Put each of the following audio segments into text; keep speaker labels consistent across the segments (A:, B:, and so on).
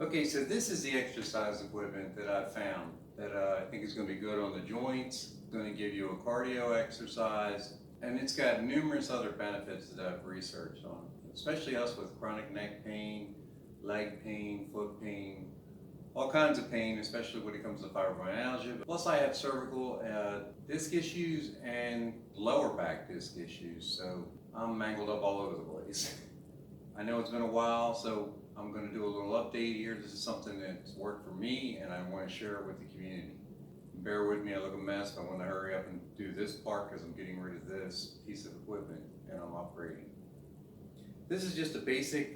A: Okay, so this is the exercise equipment that I've found that I think is going to be good on the joints, going to give you a cardio exercise, and it's got numerous other benefits that I've researched on, especially us with chronic neck pain, leg pain, foot pain, all kinds of pain, especially when it comes to fibromyalgia. Plus I have cervical disc issues and lower back disc issues, so I'm mangled up all over the place. I know it's been a while, so I'm going to do a little update here. This is something that's worked for me and I want to share it with the community. Bear with me, I look a mess. I want to hurry up and do this part because I'm getting rid of this piece of equipment and I'm upgrading. This is just a basic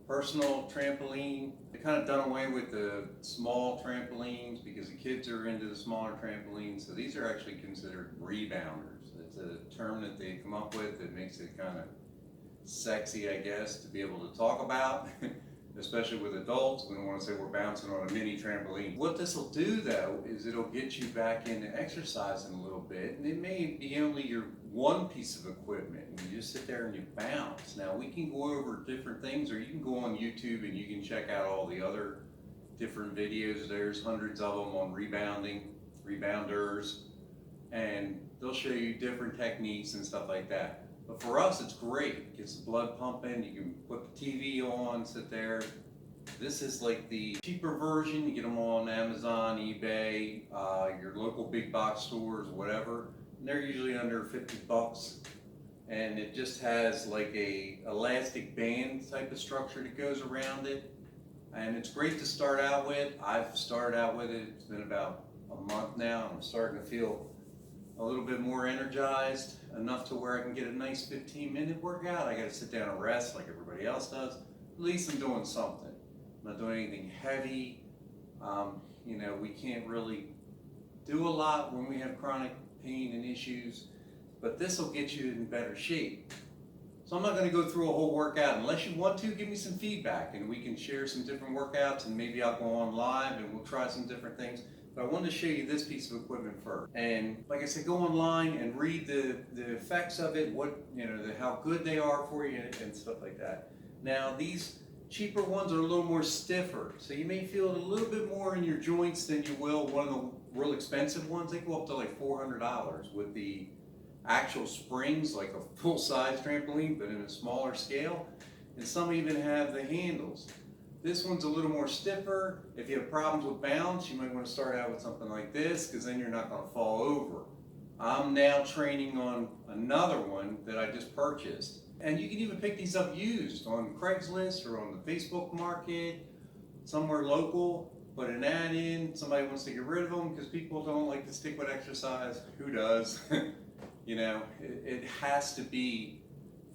A: personal trampoline. They kind of done away with the small trampolines because the kids are into the smaller trampolines. So these are actually considered rebounders. It's a term that they come up with that makes it kind of sexy, I guess, to be able to talk about, especially with adults. We don't want to say we're bouncing on a mini trampoline. What this will do though is it'll get you back into exercising a little bit, and it may be only your one piece of equipment and you just sit there and you bounce. Now we can go over different things, or you can go on YouTube and you can check out all the other different videos. There's hundreds of them on rebounding, rebounders, and they'll show you different techniques and stuff like that. But for us, it's great. It gets the blood pumping. You can put the TV on, sit there. This is like the cheaper version. You get them on Amazon, eBay, your local big box stores, whatever. And they're usually under 50 bucks. And it just has like a elastic band type of structure that goes around it. And it's great to start out with. I've started out with it. It's been about a month now. I'm starting to feel a little bit more energized, enough to where I can get a nice 15-minute workout. I got to sit down and rest like everybody else does. At least I'm doing something. I'm not doing anything heavy. You know, we can't really do a lot when we have chronic pain and issues, but this will get you in better shape. So I'm not going to go through a whole workout. Unless you want to, give me some feedback and we can share some different workouts, and maybe I'll go on live and we'll try some different things. But I wanted to show you this piece of equipment first. And like I said, go online and read the effects of it, what, you know, how good they are for you and stuff like that. Now these cheaper ones are a little more stiffer, so you may feel it a little bit more in your joints than you will one of the real expensive ones. They go up to like $400 with the actual springs, like a full-size trampoline, but in a smaller scale. And some even have the handles. This one's a little more stiffer. If you have problems with balance, you might want to start out with something like this, because then you're not going to fall over. I'm now training on another one that I just purchased. And you can even pick these up used on Craigslist or on the Facebook market, somewhere local. Put an ad in, somebody wants to get rid of them because people don't like to stick with exercise. Who does? You know, it has to be,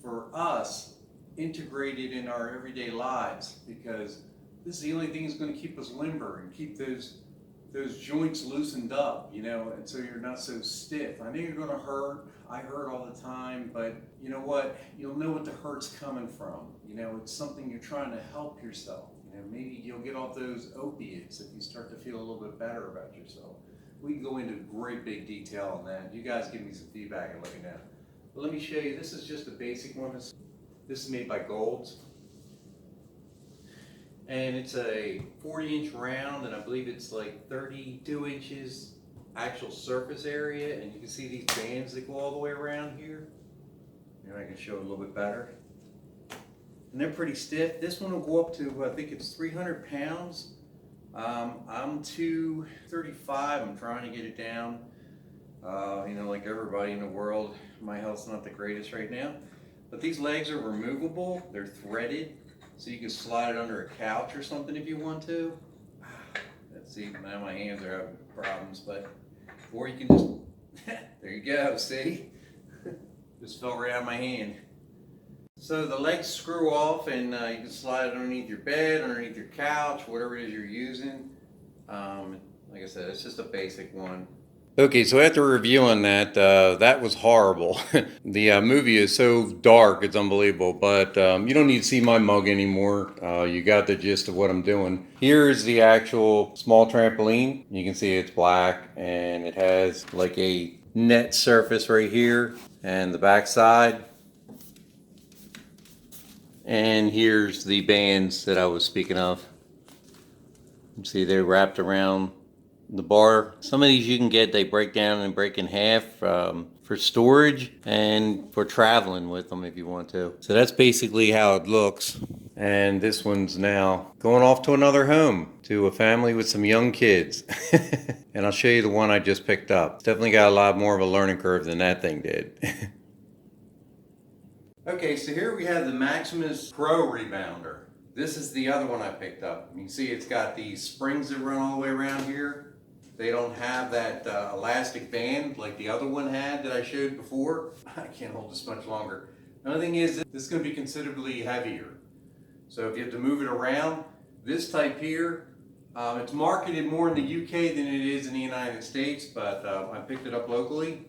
A: for us, integrated in our everyday lives, because this is the only thing that's going to keep us limber and keep those joints loosened up, you know, and so you're not so stiff. I know you're going to hurt. I hurt all the time, but you know what? You'll know what the hurt's coming from. You know, it's something you're trying to help yourself. You know, maybe you'll get off those opiates if you start to feel a little bit better about yourself. We can go into great big detail on that. You guys give me some feedback and let me know. But let me show you. This is just a basic one. This is made by Gold's. And it's a 40-inch round, and I believe it's like 32 inches actual surface area. And you can see these bands that go all the way around here. Maybe I can show it a little bit better. And they're pretty stiff. This one will go up to, I think it's 300 pounds. I'm 235. I'm trying to get it down. You know, like everybody in the world, my health's not the greatest right now. But these legs are removable. They're threaded, so you can slide it under a couch or something if you want to. Let's see, now my hands are having problems, but, or you can just, there you go, see? Just fell right out of my hand. So the legs screw off, and you can slide it underneath your bed, underneath your couch, whatever it is you're using. Like I said, it's just a basic one. Okay, so after reviewing that, that was horrible. The movie is so dark, it's unbelievable, but you don't need to see my mug anymore. You got the gist of what I'm doing. Here's the actual small trampoline. You can see it's black, and it has like a net surface right here, and the back side. And here's the bands that I was speaking of.
B: See, they're wrapped around the bar. Some of these you can get, they break down and break in half for storage and for traveling with them if you want to. So that's basically how it looks. And this one's now going off to another home, to a family with some young kids. And I'll show you the one I just picked up. It's definitely got a lot more of a learning curve than that thing did. Okay, so here we have the Maximus Rebounder. This is the other one I picked up. You can see it's got these springs that run all the way around here. They don't have that elastic band like the other one had that I showed before. I can't hold this much longer. Another thing is, this is going to be considerably heavier. So if you have to move it around, this type here, it's marketed more in the UK than it is in the United States, but I picked it up locally.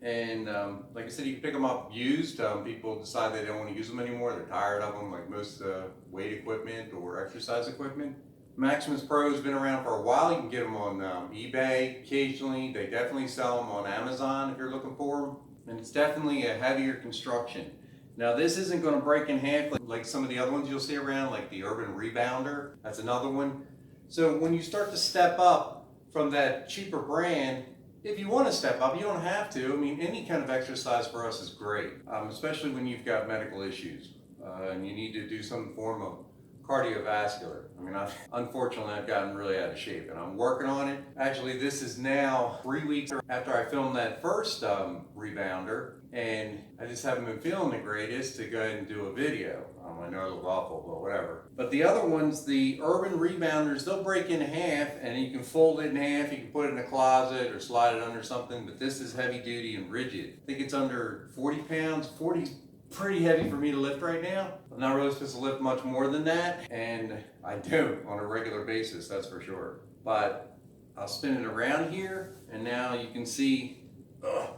B: And like I said, you can pick them up used. People decide they don't want to use them anymore. They're tired of them, like most weight equipment or exercise equipment. Maximus Pro has been around for a while. You can get them on eBay occasionally. They definitely sell them on Amazon if you're looking for them. And it's definitely a heavier construction. Now this isn't going to break in half like some of the other ones you'll see around, like the Urban Rebounder. That's another one. So when you start to step up from that cheaper brand, if you want to step up, you don't have to. I mean, any kind of exercise for us is great, especially when you've got medical issues and you need to do some form of cardiovascular. I mean, unfortunately, I've gotten really out of shape and I'm working on it. Actually, this is now 3 weeks after I filmed that first rebounder, and I just haven't been feeling the greatest to go ahead and do a video. I know it looks awful, but whatever. But the other ones, the Urban Rebounders, they'll break in half and you can fold it in half. You can put it in a closet or slide it under something, but this is heavy duty and rigid. I think it's under 40 pounds. 40's pretty heavy for me to lift right now. I'm not really supposed to lift much more than that, and I don't on a regular basis, that's for sure. But I'll spin it around here, and now you can see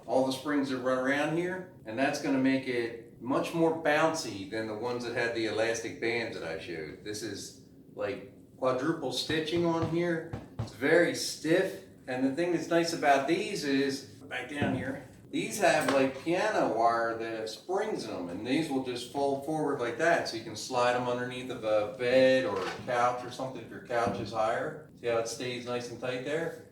B: all the springs that run around here, and that's going to make it much more bouncy than the ones that had the elastic bands that I showed. This is like quadruple stitching on here. It's very stiff, and the thing that's nice about these is, back down here, these have like piano wire that have springs in them, and these will just fold forward like that, so you can slide them underneath of a bed or a couch or something if your couch is higher. See how it stays nice and tight there?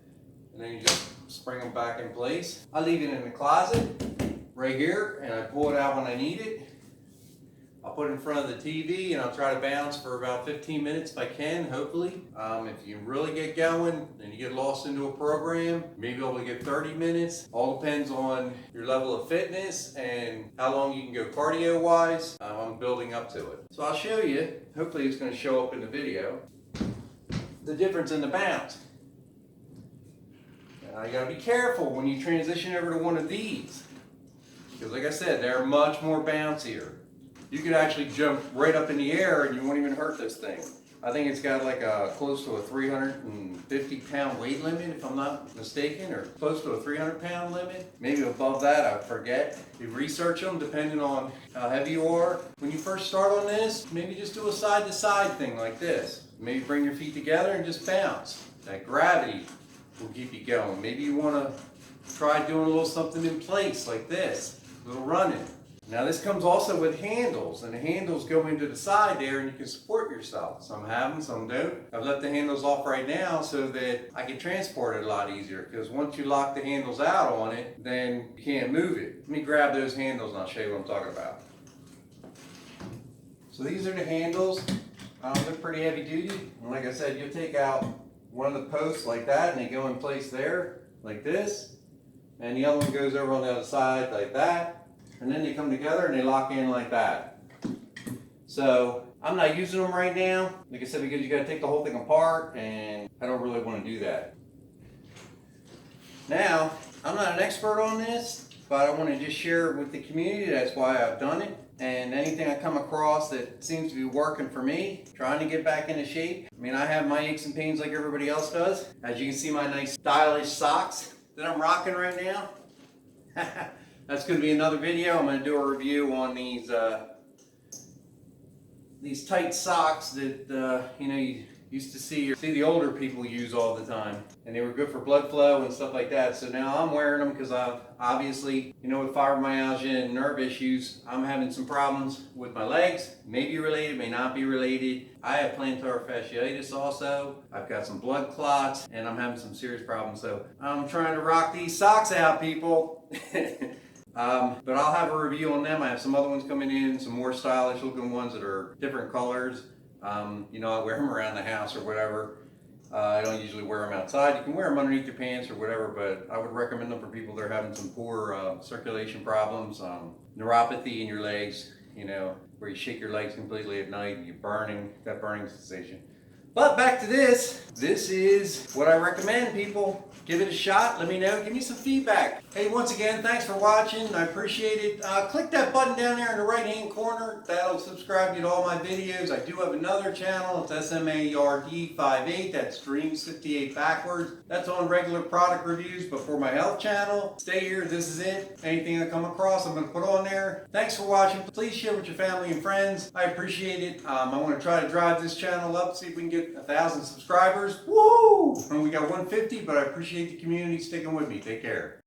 B: And then you just spring them back in place. I leave it in the closet right here, and I pull it out when I need it. I'll put it in front of the TV and I'll try to bounce for about 15 minutes if I can, hopefully. If you really get going and you get lost into a program, maybe you'll be able to get 30 minutes. All depends on your level of fitness and how long you can go cardio-wise. I'm building up to it. So I'll show you, hopefully it's going to show up in the video, the difference in the bounce. Now you got to be careful when you transition over to one of these, because like I said, they're much more bouncier. You could actually jump right up in the air and you won't even hurt this thing. I think it's got like a close to a 350-pound weight limit, if I'm not mistaken, or close to a 300-pound limit. Maybe above that, I forget. You research them depending on how heavy you are. When you first start on this, maybe just do a side-to-side thing like this. Maybe bring your feet together and just bounce. That gravity will keep you going. Maybe you want to try doing a little something in place like this, a little running. Now this comes also with handles, and the handles go into the side there and you can support yourself. Some have them, some don't. I've left the handles off right now so that I can transport it a lot easier, because once you lock the handles out on it, then you can't move it. Let me grab those handles and I'll show you what I'm talking about. So these are the handles. They're pretty heavy duty. And like I said, you'll take out one of the posts like that and they go in place there, like this. And the other one goes over on the other side like that. And then they come together and they lock in like that. So I'm not using them right now, like I said, because you got to take the whole thing apart, and I don't really want to do that. Now, I'm not an expert on this, but I want to just share it with the community. That's why I've done it. And anything I come across that seems to be working for me, trying to get back into shape. I mean, I have my aches and pains like everybody else does. As you can see, my nice stylish socks that I'm rocking right now. That's going to be another video. I'm going to do a review on these tight socks that you used to see the older people use all the time, and they were good for blood flow and stuff like that. So now I'm wearing them because I've obviously, with fibromyalgia and nerve issues, I'm having some problems with my legs. May be related, may not be related. I have plantar fasciitis also. I've got some blood clots, and I'm having some serious problems. So I'm trying to rock these socks out, people. But I'll have a review on them. I have some other ones coming in, some more stylish looking ones that are different colors. I wear them around the house or whatever. I don't usually wear them outside. You can wear them underneath your pants or whatever, but I would recommend them for people that are having some poor circulation problems, neuropathy in your legs, where you shake your legs completely at night and you're burning, that burning sensation. But back to this. This is what I recommend, people. Give it a shot. Let me know. Give me some feedback. Hey, once again, thanks for watching. I appreciate it. Click that button down there in the right-hand corner. That'll subscribe you to all my videos. I do have another channel. It's SMARD58. That's Dreams 58 backwards. That's on regular product reviews. But for my health channel, stay here. This is it. Anything I come across, I'm going to put on there. Thanks for watching. Please share with your family and friends. I appreciate it. I want to try to drive this channel up, see if we can get 1,000 subscribers. Woo! And we got 150, but I appreciate the community sticking with me. Take care.